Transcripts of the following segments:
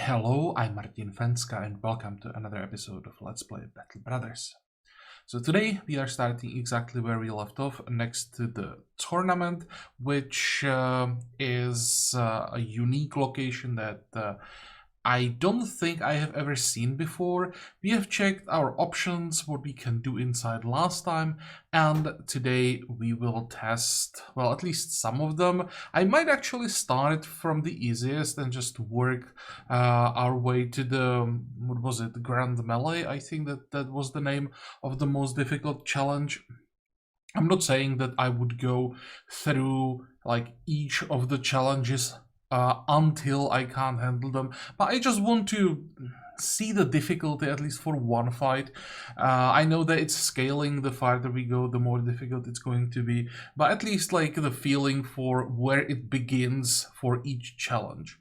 Hello, I'm Martin Fencka and welcome to another episode of Let's Play Battle Brothers. So today we are starting exactly where we left off, next to the tournament, which is a unique location that I don't think I have ever seen before. We have checked our options, what we can do inside last time, and today we will test, well, at least some of them. I might actually start from the easiest and just work our way to the, what was it, Grand Melee? I think that was the name of the most difficult challenge. I'm not saying that I would go through like each of the challenges until I can't handle them, but I just want to see the difficulty at least for one fight. I know that it's scaling, the farther we go the more difficult it's going to be, but at least like the feeling for where it begins for each challenge.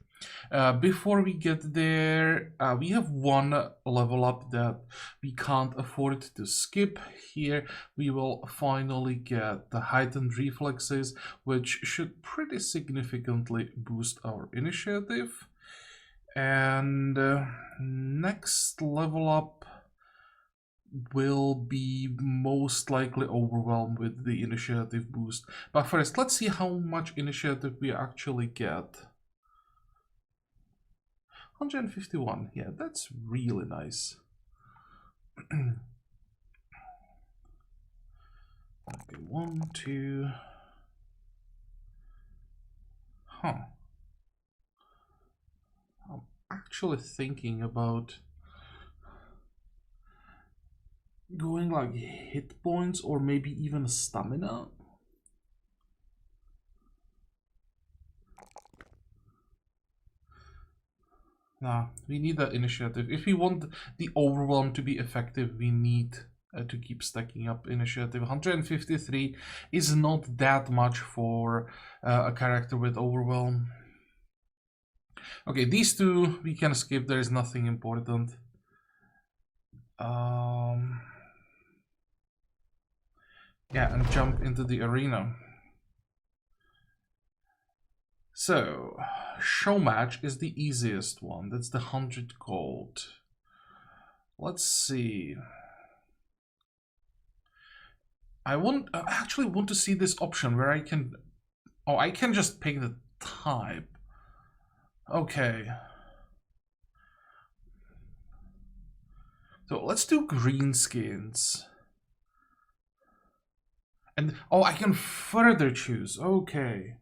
Before we get there, we have one level up that we can't afford to skip. Here we will finally get the heightened reflexes, which should pretty significantly boost our initiative. And next level up will be most likely overwhelmed with the initiative boost. But first, let's see how much initiative we actually get. 151, yeah, that's really nice. Okay, 1, 2. I'm actually thinking about going like hit points or maybe even stamina. Nah, we need that initiative. If we want the overwhelm to be effective, we need to keep stacking up initiative. 153 is not that much for a character with overwhelm. Okay, these two we can skip. There is nothing important. Yeah, and jump into the arena. So, show match is the easiest one. That's the 100 gold. Let's see. I actually want to see this option where I can... Oh, I can just pick the type. Okay. So let's do green skins. And, oh, I can further choose. Okay.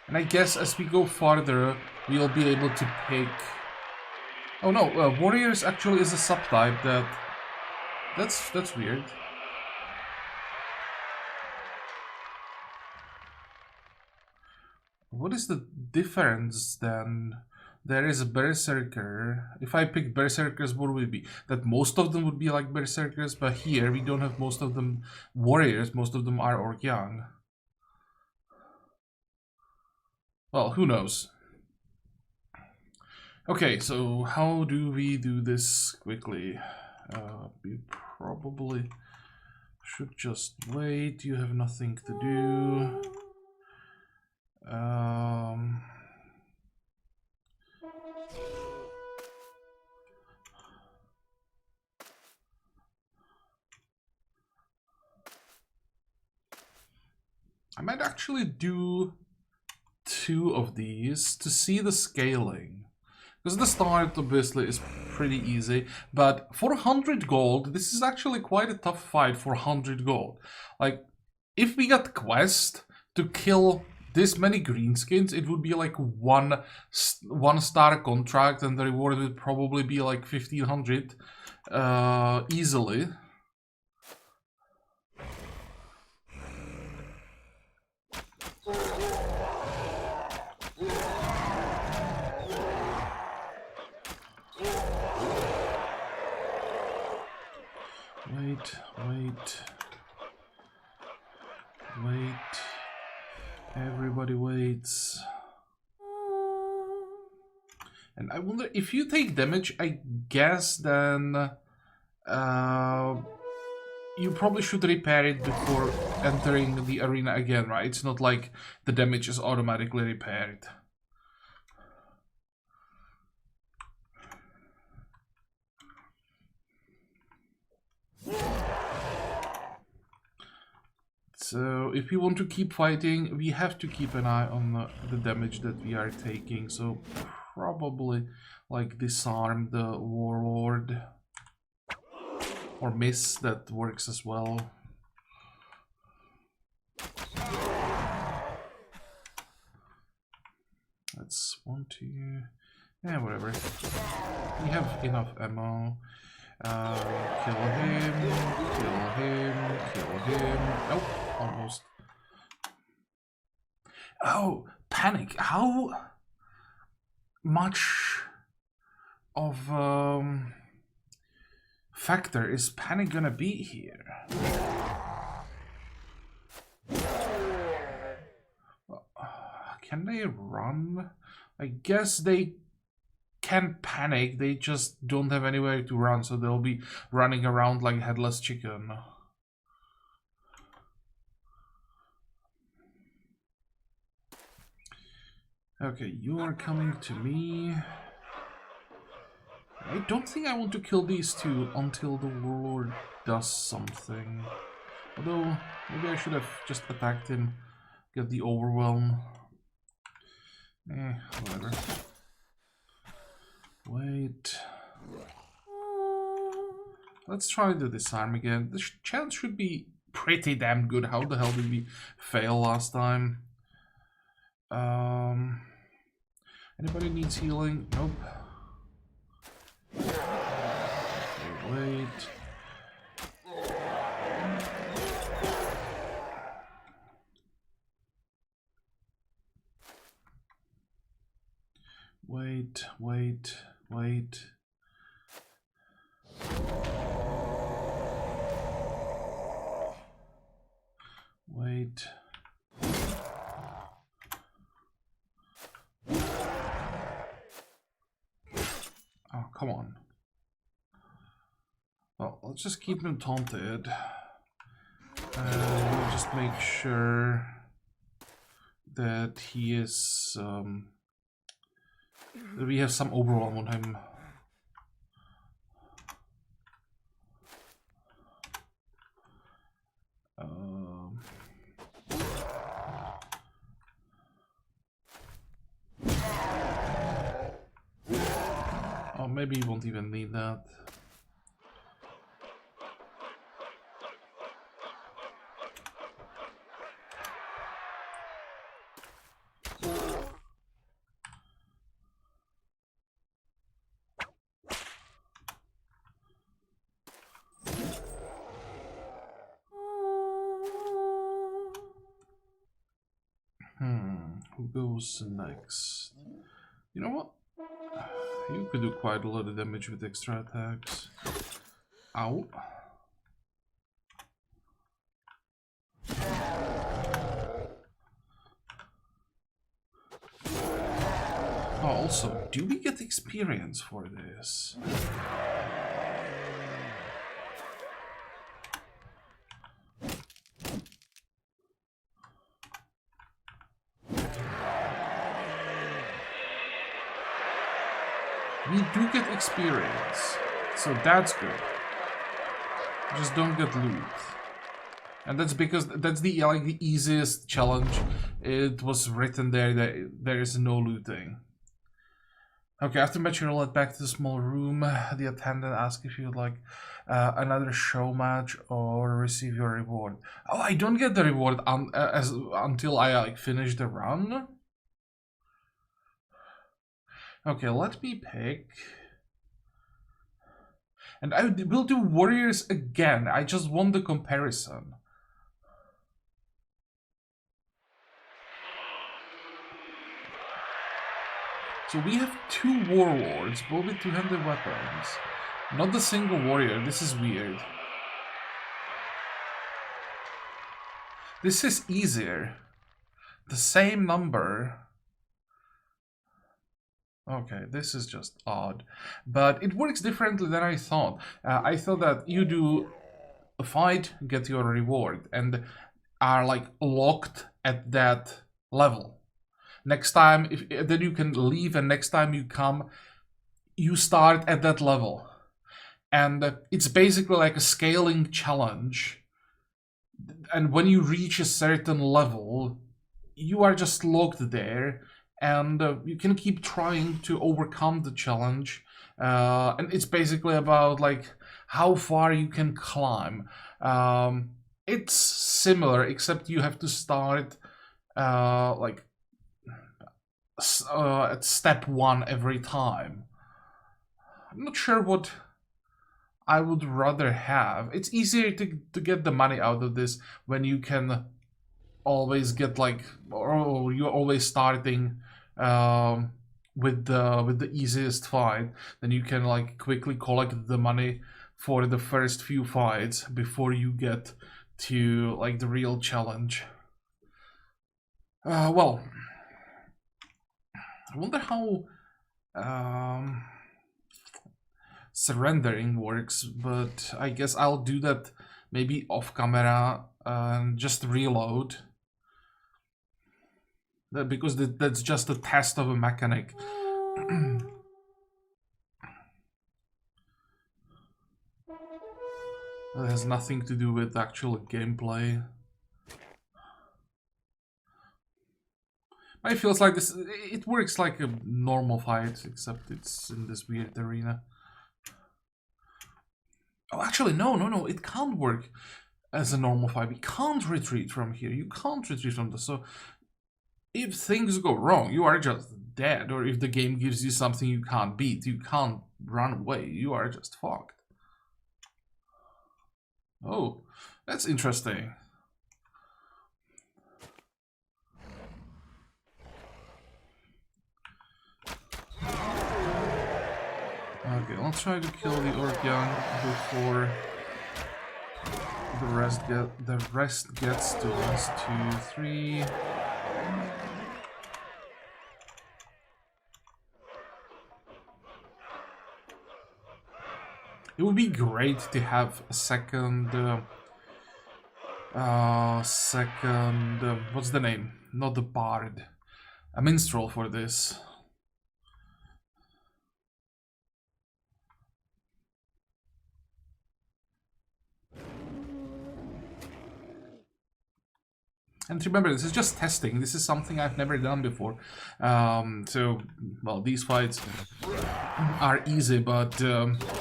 And I guess as we go farther, we'll be able to pick... Oh no, Warriors actually is a subtype that... That's weird. What is the difference then? There is a Berserker. If I pick Berserkers, what would it be? That most of them would be like Berserkers, but here we don't have most of them Warriors. Most of them are Orc-Young. Well, who knows? Okay, so how do we do this quickly? We probably should just wait. You have nothing to do. I might actually do 2 of these to see the scaling. Because the start obviously is pretty easy, but for 100 gold, this is actually quite a tough fight for 100 gold. Like, if we got quest to kill this many greenskins, it would be like one star contract, and the reward would probably be like 1500 easily. Wait. Everybody waits. And I wonder if you take damage, I guess then you probably should repair it before entering the arena again, right? It's not like the damage is automatically repaired. So if we want to keep fighting, we have to keep an eye on the damage that we are taking. So probably like disarm the warlord. Or miss, that works as well. That's 1, 2. Yeah, whatever. We have enough ammo. Kill him, kill him, kill him. Nope, almost. Oh, panic. How much of factor is panic gonna be here? Can they run? I guess they can panic, they just don't have anywhere to run, so they'll be running around like headless chicken. Okay, you are coming to me. I don't think I want to kill these two until the warlord does something. Although, maybe I should have just attacked him, get the overwhelm. Whatever. Wait. Let's try the disarm again. The chance should be pretty damn good. How the hell did we fail last time? Anybody needs healing? Nope. Okay, wait. Wait, wait, wait. Wait. Oh, come on. Well, let's just keep him taunted. We'll just make sure that he is... that we have some overwhelm on him. Oh, maybe you won't even need that. Who goes next? You know what? You could do quite a lot of damage with extra attacks. Ow. Oh, also, do we get experience for this? We do get experience, so that's good. Just don't get loot. And that's because that's the easiest challenge. It was written there that there is no looting. Okay, after match you're led back to the small room. The attendant asks if you would like another show match or receive your reward. Oh, I don't get the reward until I finish the run. Okay, let me pick. And I will do warriors again. I just want the comparison. So we have 2 warlords, both with 200 weapons. Not the single warrior. This is weird. This is easier. The same number. Okay, this is just odd, but it works differently than I thought. I thought that you do a fight, get your reward, and are like locked at that level. Next time, then you can leave, and next time you come, you start at that level. And it's basically like a scaling challenge. And when you reach a certain level, you are just locked there, and you can keep trying to overcome the challenge. And it's basically about like how far you can climb. It's similar, except you have to start like at step 1 every time. I'm not sure what I would rather have. It's easier to get the money out of this when you can always get like, or you're always starting with the easiest fight. Then you can like quickly collect the money for the first few fights before you get to like the real challenge. Well, I wonder how surrendering works, but I guess I'll do that maybe off camera and just reload. Because that's just a test of a mechanic. That has nothing to do with actual gameplay. It feels like this. It works like a normal fight, except it's in this weird arena. Oh, actually, no. It can't work as a normal fight. We can't retreat from here. You can't retreat from this. So if things go wrong, you are just dead. Or if the game gives you something you can't beat, you can't run away. You are just fucked. Oh, that's interesting. Okay, let's try to kill the orc young before the rest gets to us. 2, 3. It would be great to have a second what's the name? Not the bard, a minstrel for this. And remember, this is just testing. This is something I've never done before. So, well, these fights are easy, but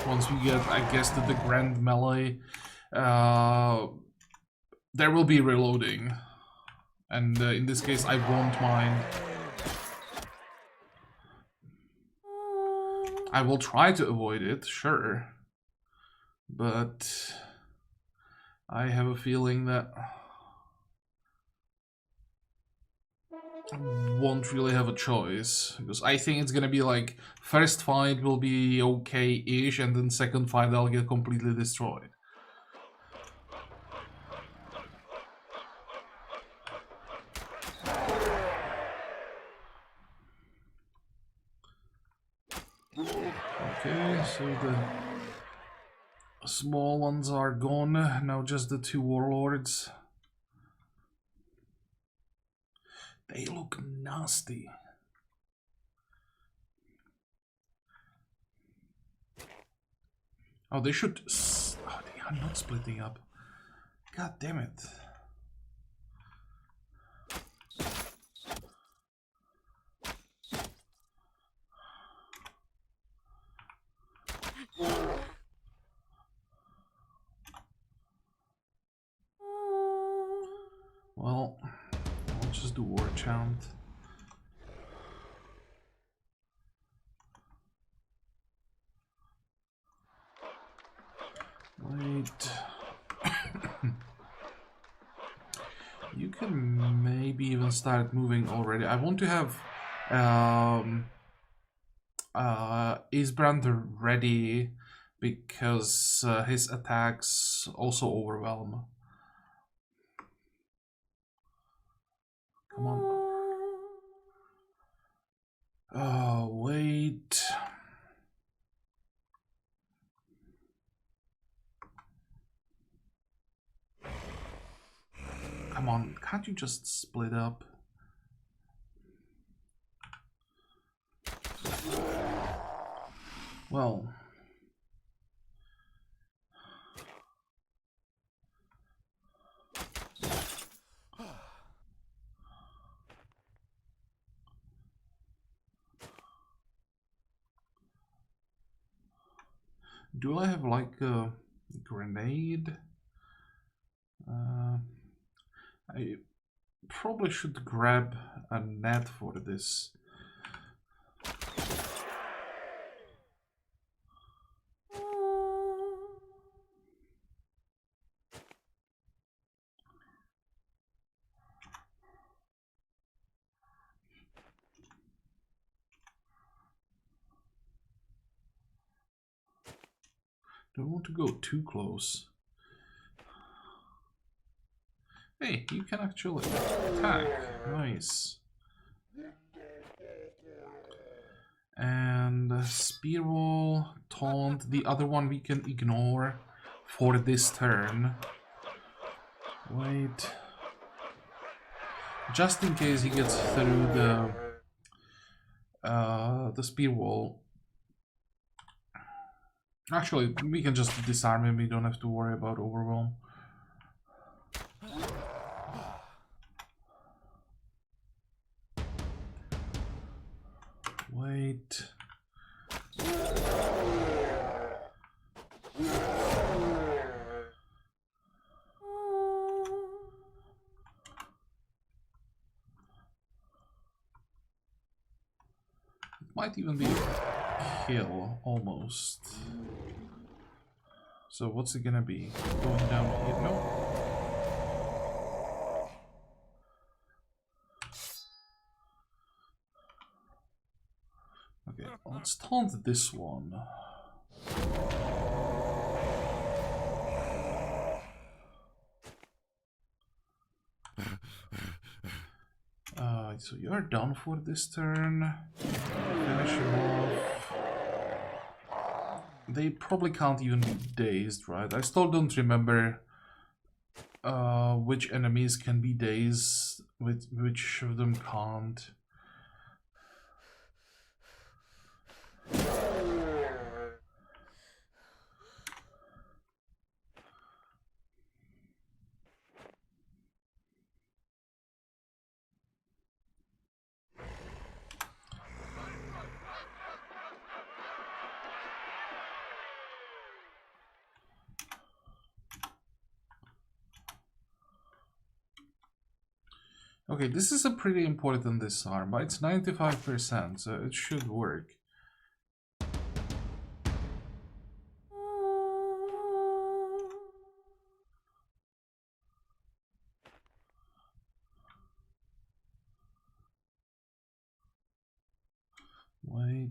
once we get, I guess, to the grand melee, there will be reloading. And in this case, I won't mind. I will try to avoid it, sure. But I have a feeling that I won't really have a choice, because I think it's gonna be like first fight will be okay-ish, and then second fight I'll get completely destroyed. Okay, so the small ones are gone, now just the 2 warlords. They look nasty. Oh, they should... Oh, they are not splitting up. God damn it. Well, I'll just do war chant. Wait. You can maybe even start moving already. I want to have Isbrand ready, because his attacks also overwhelm. Come on. Oh, wait. can't you just split up? Well, do I have like a grenade? I probably should grab a net for this. Don't want to go too close. Hey, you can actually attack. Nice. And spear wall, taunt. The other one we can ignore for this turn. Wait. Just in case he gets through the spear wall. Actually, we can just disarm him. We don't have to worry about overwhelm. Wait. Might even be a kill, almost. So what's it gonna be? Going down here? No. Okay, let's taunt this one. So you're done for this turn. Finish him off. They probably can't even be dazed, right? I still don't remember which enemies can be dazed, which of them can't. Okay, this is a pretty important disarm, but it's 95%, so it should work. Wait.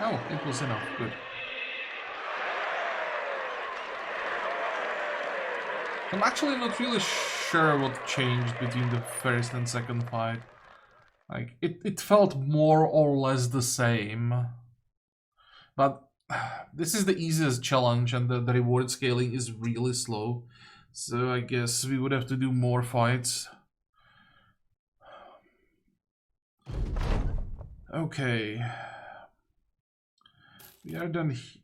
Oh, it was enough. Good. I'm actually not really sure what changed between the first and second fight. Like, it felt more or less the same. But this is the easiest challenge and the reward scaling is really slow. So I guess we would have to do more fights. Okay. We are done here.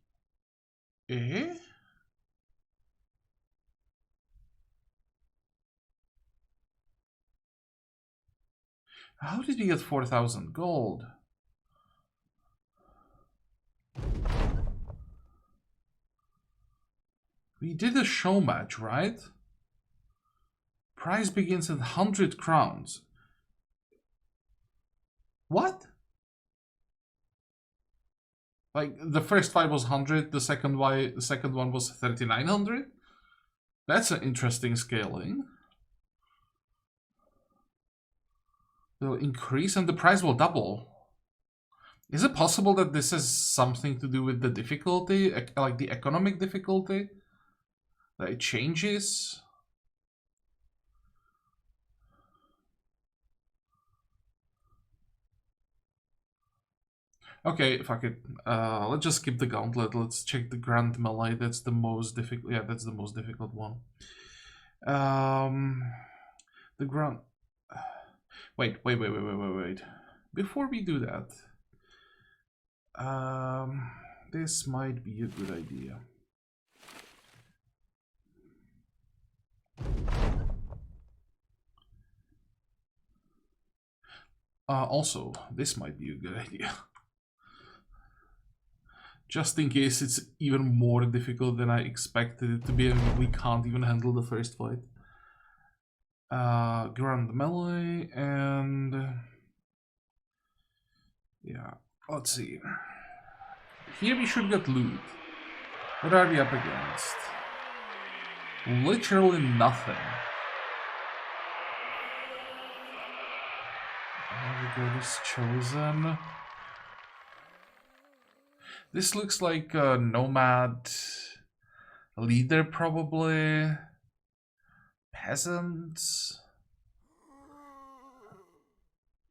Eh? How did we get 4,000 gold? We did a show match, right? Prize begins at 100 crowns. What? Like, the first fight was 100, the second one was 3,900? That's an interesting scaling. They'll increase and the price will double. Is it possible that this has something to do with the difficulty, like the economic difficulty? That it changes? Okay, fuck it. Let's just skip the gauntlet. Let's check the grand melee. That's the most difficult. Yeah, that's the most difficult one. The grand. Wait. Before we do that, this might be a good idea. Also, this might be a good idea. Just in case it's even more difficult than I expected it to be and we can't even handle the first fight. Grand melee and... yeah, let's see. Here we should get loot. What are we up against? Literally nothing. There is chosen. This looks like a nomad leader, probably. Peasants.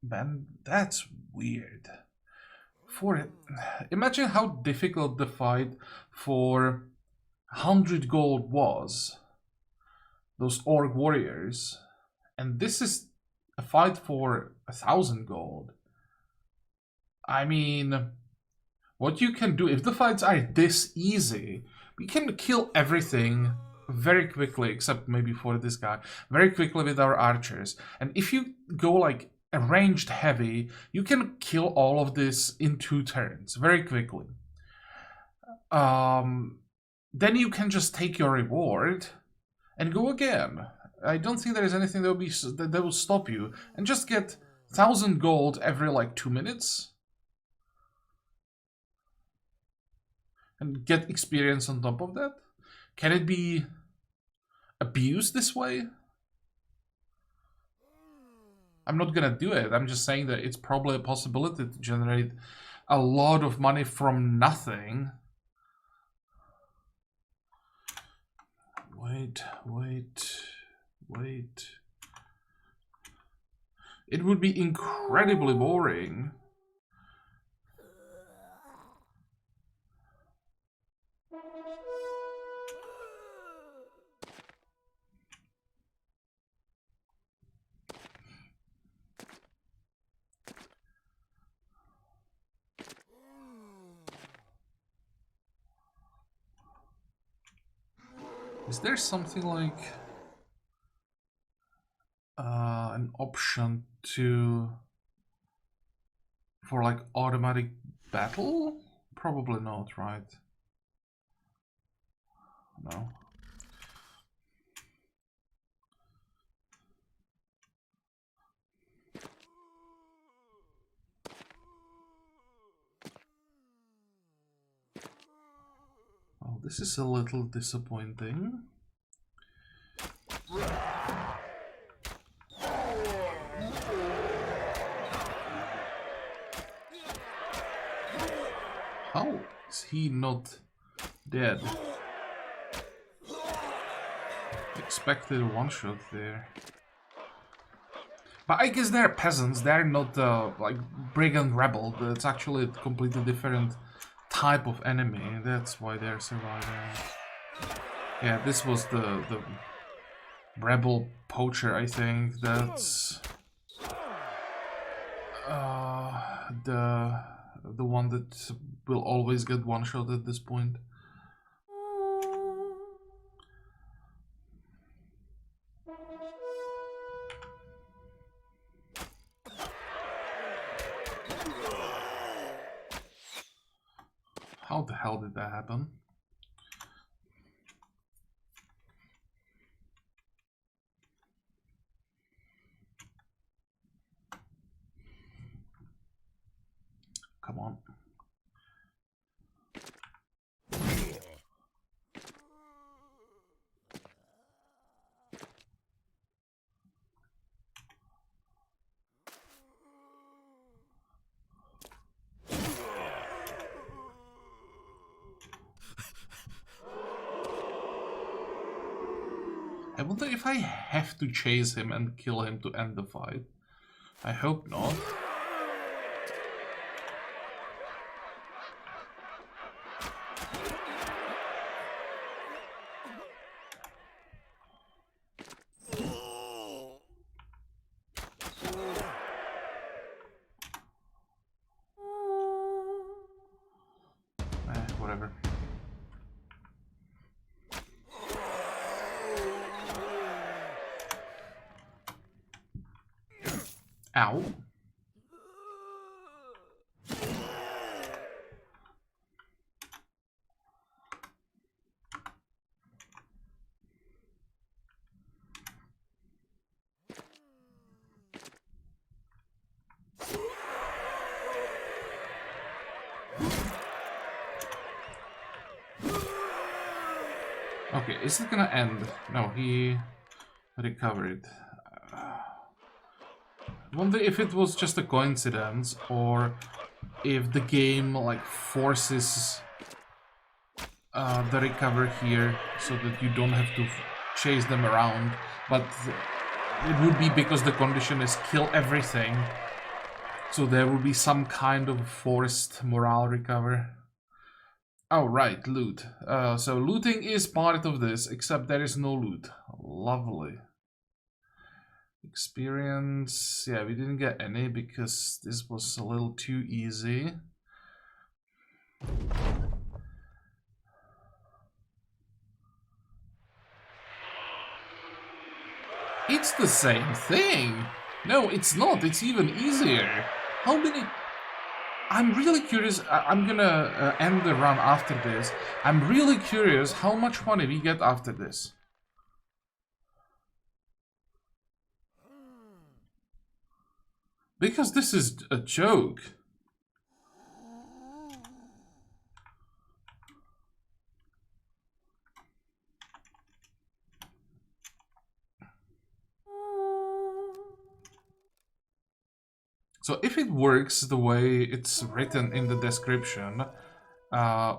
Man, that's weird. Imagine how difficult the fight for 100 gold was. Those orc warriors. And this is a fight for 1,000 gold. I mean, what you can do, if the fights are this easy, we can kill everything very quickly, except maybe for this guy, very quickly with our archers. And if you go like a ranged heavy, you can kill all of this in 2 turns, very quickly. Then you can just take your reward and go again. I don't think there is anything that will stop you, and just get 1,000 gold every like 2 minutes. And get experience on top of that? Can it be abused this way? I'm not gonna do it. I'm just saying that it's probably a possibility to generate a lot of money from nothing. Wait. It would be incredibly boring. Is there something like an option for like automatic battle? Probably not, right? No. Oh, this is a little disappointing. How is he not dead? Expected a one-shot there. But I guess they're peasants, they're not like brigand rebel. It's actually a completely different type of enemy. That's why they're surviving. Yeah, this was the rebel poacher, I think. That's the one that will always get one shot at this point. How the hell did that happen? Come on. I wonder if I have to chase him and kill him to end the fight. I hope not. Whatever. Ow. Okay, is it gonna end? No, he recovered. Wonder if it was just a coincidence or if the game like forces the recover here so that you don't have to chase them around, but it would be because the condition is kill everything, so there will be some kind of forced morale recover. Oh right, loot. So looting is part of this, except there is no loot. Lovely. Experience, yeah, we didn't get any because this was a little too easy. It's the same thing! No, it's not, it's even easier. How many... I'm really curious, I'm gonna end the run after this. I'm really curious how much money we get after this. Because this is a joke. So if it works the way it's written in the description,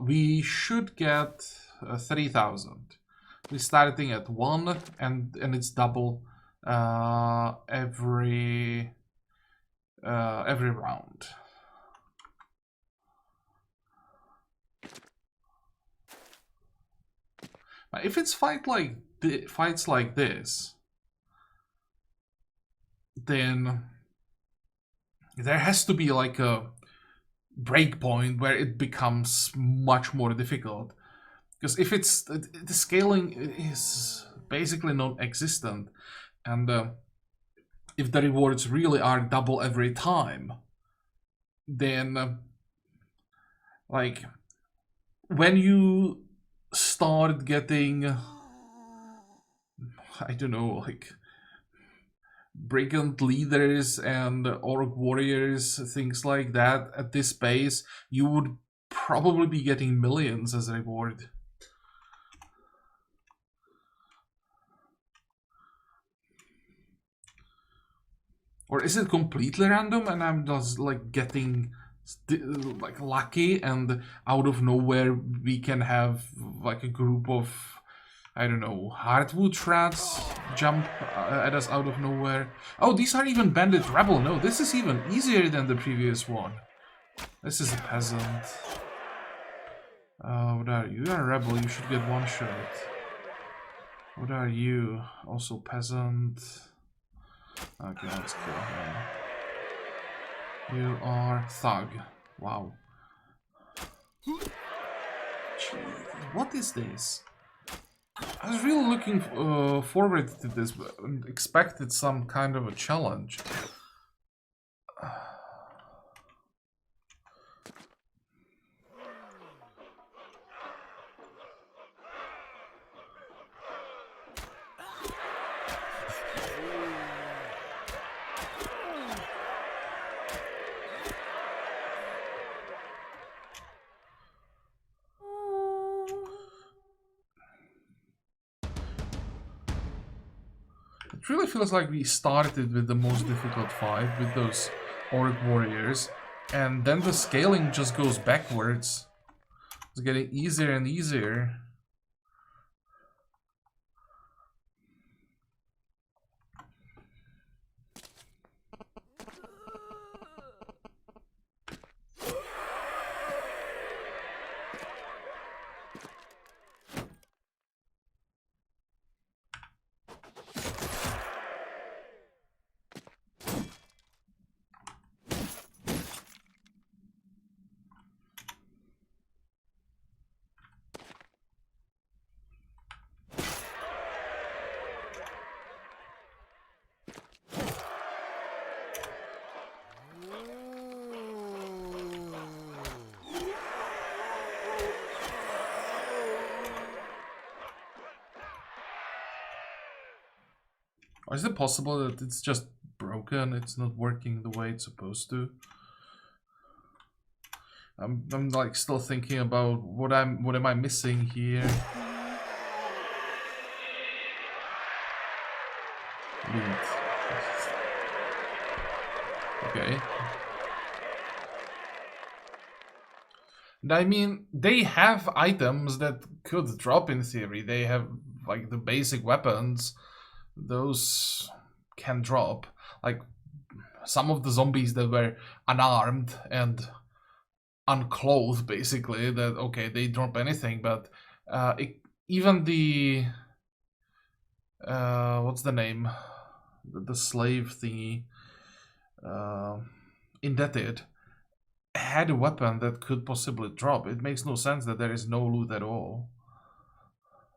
we should get 3,000. We're starting at 1 and it's double every round. Now, if it's fights like this, then there has to be like a breakpoint where it becomes much more difficult. Because if it's the scaling is basically non-existent, and if the rewards really are double every time, then like when you start getting, I don't know, like brigand leaders and orc warriors, things like that at this pace, you would probably be getting millions as a reward. Or is it completely random and I'm just like getting like lucky and out of nowhere we can have like a group of, I don't know, hardwood shrats jump at us out of nowhere. Oh, these are even bandit rebel. No, this is even easier than the previous one. This is a peasant. What are you? You are a rebel, you should get one shot. What are you? Also peasant. Okay, let's kill him. You are thug. Wow. Jeez, what is this? I was really looking forward to this, but expected some kind of a challenge. It really feels like we started with the most difficult fight with those orc warriors, and then the scaling just goes backwards. It's getting easier and easier. Or is it possible that it's just broken? It's not working the way it's supposed to? I'm like still thinking about what am I missing here? Loot. Okay. And I mean, they have items that could drop in theory. They have like the basic weapons. Those can drop. Like some of the zombies that were unarmed and unclothed, basically, that okay, they drop anything, but even the what's the name, the slave thingy, indebted, had a weapon that could possibly drop. It makes no sense that there is no loot at all.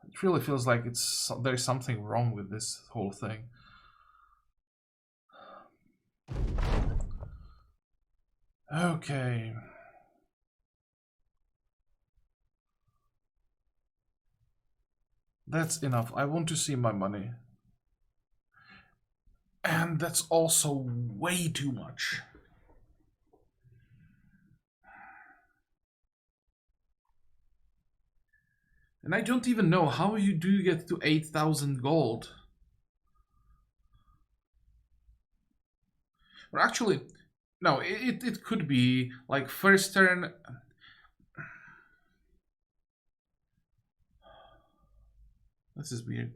It really feels like there's something wrong with this whole thing. Okay. That's enough. I want to see my money. And that's also way too much. And I don't even know how do you get to 8,000 gold. Or actually, no, it could be like first turn. This is weird.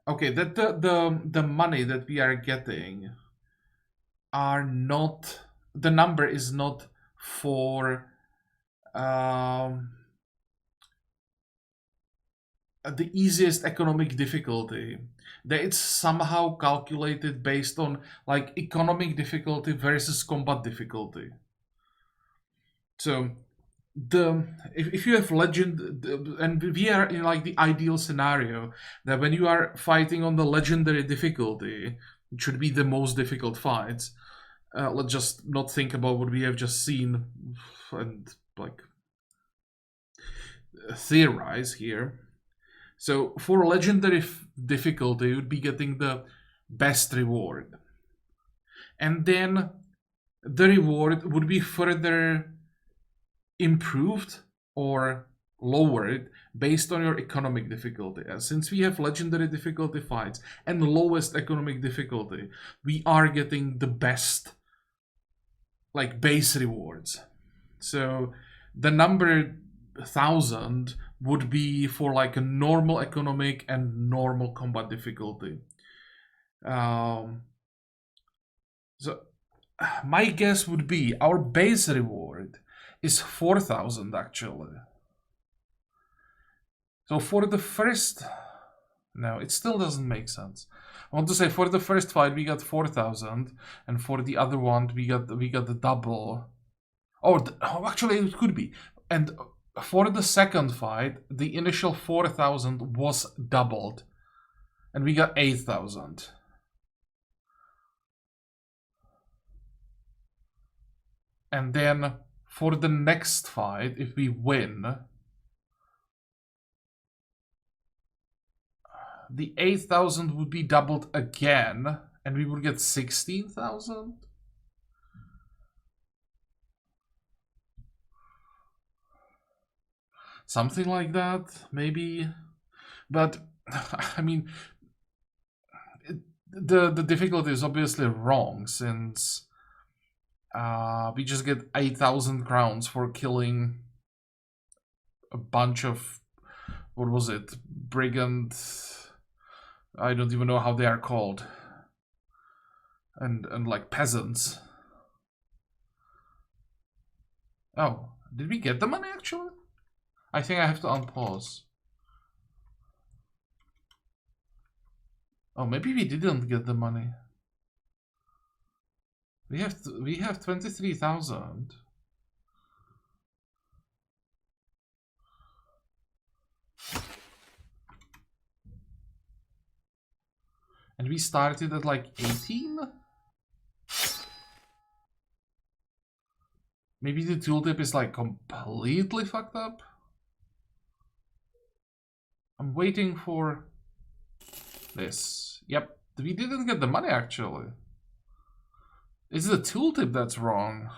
Okay, that the money that we are getting are not, the number is not for the easiest economic difficulty. That it's somehow calculated based on like economic difficulty versus combat difficulty. So if you have legend, and we are in like the ideal scenario that when you are fighting on the legendary difficulty, it should be the most difficult fights. Let's just not think about what we have just seen and like theorize here. So for legendary difficulty, you would be getting the best reward, and then the reward would be further improved or lowered based on your economic difficulty. And since we have legendary difficulty fights and lowest economic difficulty, we are getting the best like base rewards. So the number 1,000 would be for like a normal economic and normal combat difficulty. So my guess would be our base reward is 4,000 actually. So for the first, no, it still doesn't make sense. I want to say for the first fight we got 4,000, and for the other one we got the double. Oh, actually it could be. And for the second fight, the initial 4,000 was doubled, and we got 8,000. And then for the next fight, if we win, the 8,000 would be doubled again, and we would get 16,000. Something like that, maybe. But I mean, the difficulty is obviously wrong, since we just get 8,000 crowns for killing a bunch of, what was it, brigand, I don't even know how they are called, and like peasants. Oh, did we get the money actually? I think I have to unpause. Oh, maybe we didn't get the money. We have 23,000. And we started at like 18? Maybe the tooltip is like completely fucked up? I'm waiting for this. Yep, We didn't get the money, actually. Is it the tooltip that's wrong?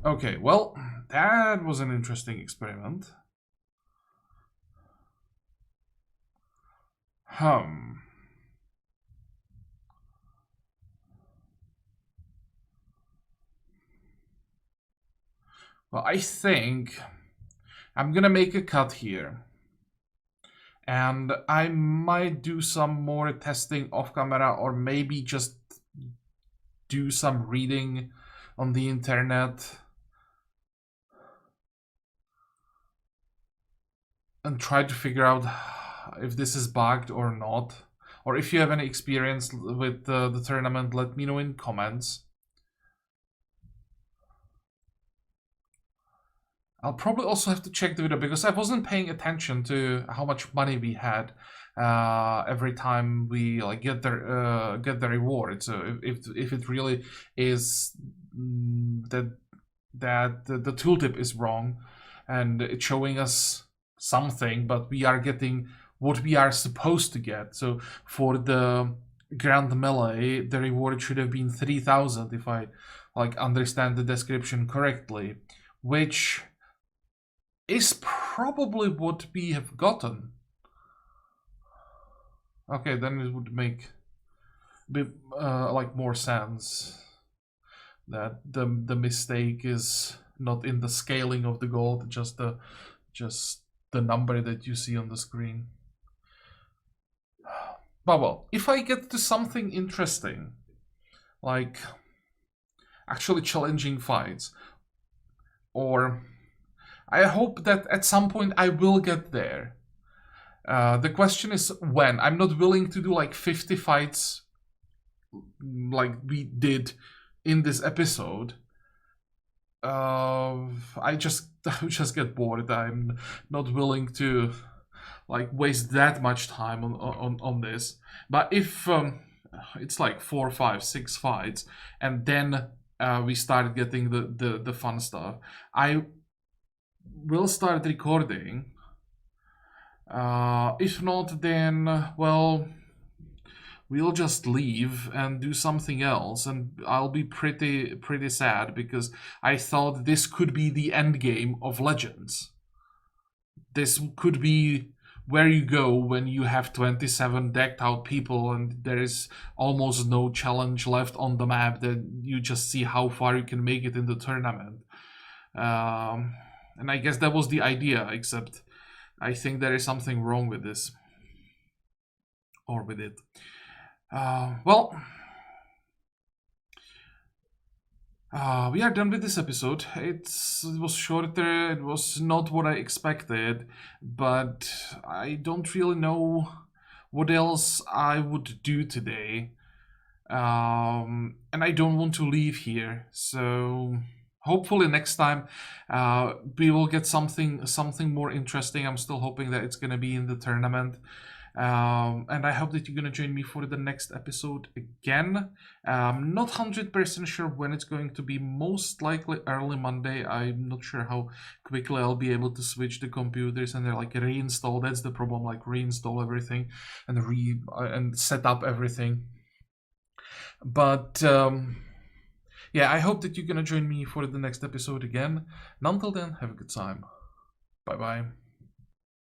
Okay, well, that was an interesting experiment. Well, I think I'm gonna make a cut here. And I might do some more testing off camera, or maybe just do some reading on the internet and try to figure out if this is bugged or not. Or if you have any experience with the tournament, let me know in comments. I'll probably also have to check the video because I wasn't paying attention to how much money we had every time we like get the reward. So if it really is that the tooltip is wrong and it's showing us something, but we are getting what we are supposed to get. So for the Grand Melee, the reward should have been 3,000 if I like understand the description correctly, which is probably what we have gotten. Okay, then it would make a bit like more sense that the mistake is not in the scaling of the gold, just the number that you see on the screen. But well, if I get to something interesting, like actually challenging fights, or I hope that at some point I will get there. The question is when. I'm not willing to do like 50 fights like we did in this episode. I just get bored. I'm not willing to like waste that much time on this. But if it's like 4, 5, 6 fights, and then we start getting the fun stuff, I will start recording. If not, then well, we'll just leave and do something else, and I'll be pretty sad because I thought this could be the end game of Legends. This could be where you go when you have 27 decked out people and there is almost no challenge left on the map, that you just see how far you can make it in the tournament. And I guess that was the idea, except I think there is something wrong with this. Or with it. Well, we are done with this episode. It was shorter, it was not what I expected, but I don't really know what else I would do today. And I don't want to leave here, so hopefully next time we will get something more interesting. I'm still hoping that it's going to be in the tournament. And I hope that you're going to join me for the next episode again. Not 100% sure when it's going to be, most likely early Monday. I'm not sure how quickly I'll be able to switch the computers and like reinstall. That's the problem, like reinstall everything and and set up everything. But yeah, I hope that you're going to join me for the next episode again. And until then, have a good time. Bye-bye.